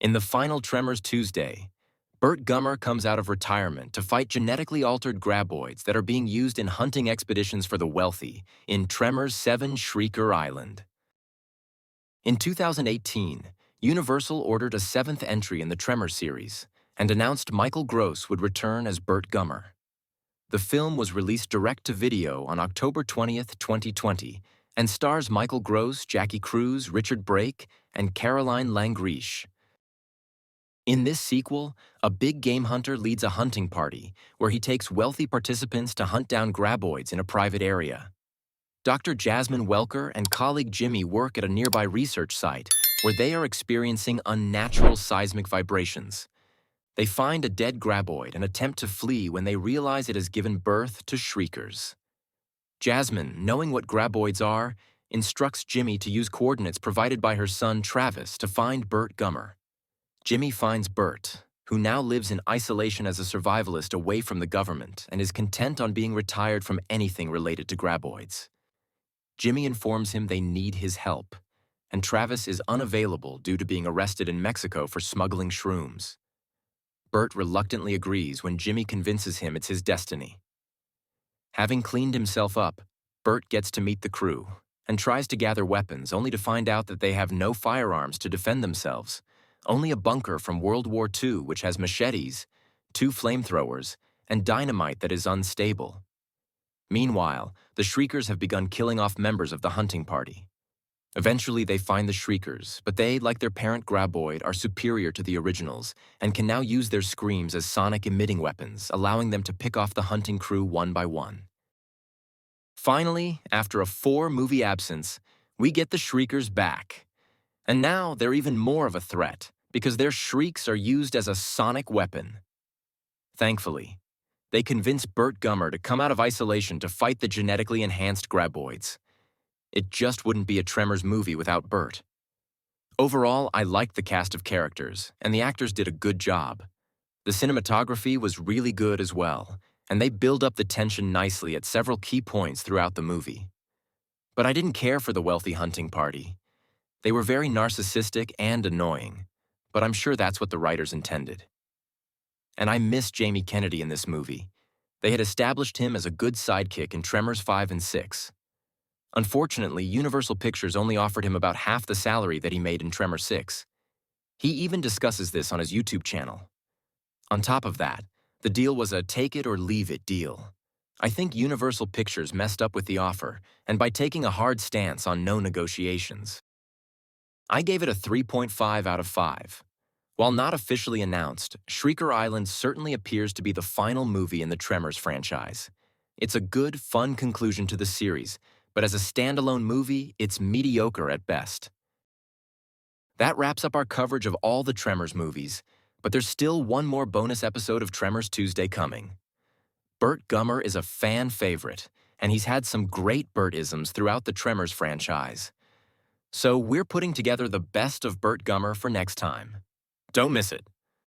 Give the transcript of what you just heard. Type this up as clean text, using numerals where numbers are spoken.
In the final Tremors Tuesday, Burt Gummer comes out of retirement to fight genetically altered Graboids that are being used in hunting expeditions for the wealthy in Tremors 7 Shrieker Island. In 2018, Universal ordered a seventh entry in the Tremors series and announced Michael Gross would return as Burt Gummer. The film was released direct-to-video on October 20th, 2020, and stars Michael Gross, Jackie Cruz, Richard Brake, and Caroline Langriche. In this sequel, a big game hunter leads a hunting party where he takes wealthy participants to hunt down Graboids in a private area. Dr. Jasmine Welker and colleague Jimmy work at a nearby research site where they are experiencing unnatural seismic vibrations. They find a dead Graboid and attempt to flee when they realize it has given birth to Shriekers. Jasmine, knowing what Graboids are, instructs Jimmy to use coordinates provided by her son Travis to find Burt Gummer. Jimmy finds Burt, who now lives in isolation as a survivalist away from the government and is content on being retired from anything related to Graboids. Jimmy informs him they need his help, and Travis is unavailable due to being arrested in Mexico for smuggling shrooms. Burt reluctantly agrees when Jimmy convinces him it's his destiny. Having cleaned himself up, Burt gets to meet the crew and tries to gather weapons only to find out that they have no firearms to defend themselves, only a bunker from World War II which has machetes, 2 flamethrowers, and dynamite that is unstable. Meanwhile, the Shriekers have begun killing off members of the hunting party. Eventually, they find the Shriekers, but they, like their parent Graboid, are superior to the originals and can now use their screams as sonic-emitting weapons, allowing them to pick off the hunting crew one by one. Finally, after a 4-movie absence, we get the Shriekers back. And now they're even more of a threat, because their shrieks are used as a sonic weapon. Thankfully, they convince Burt Gummer to come out of isolation to fight the genetically enhanced Graboids. It just wouldn't be a Tremors movie without Burt. Overall, I liked the cast of characters, and the actors did a good job. The cinematography was really good as well, and they build up the tension nicely at several key points throughout the movie. But I didn't care for the wealthy hunting party. They were very narcissistic and annoying, but I'm sure that's what the writers intended. And I miss Jamie Kennedy in this movie. They had established him as a good sidekick in Tremors 5 and 6. Unfortunately, Universal Pictures only offered him about half the salary that he made in Tremor 6. He even discusses this on his YouTube channel. On top of that, the deal was a take-it-or-leave-it deal. I think Universal Pictures messed up with the offer, and by taking a hard stance on no negotiations. I gave it a 3.5 out of 5. While not officially announced, Shrieker Island certainly appears to be the final movie in the Tremors franchise. It's a good, fun conclusion to the series, but as a standalone movie, it's mediocre at best. That wraps up our coverage of all the Tremors movies, but there's still one more bonus episode of Tremors Tuesday coming. Burt Gummer is a fan favorite, and he's had some great Burt-isms throughout the Tremors franchise. So we're putting together the best of Burt Gummer for next time. Don't miss it.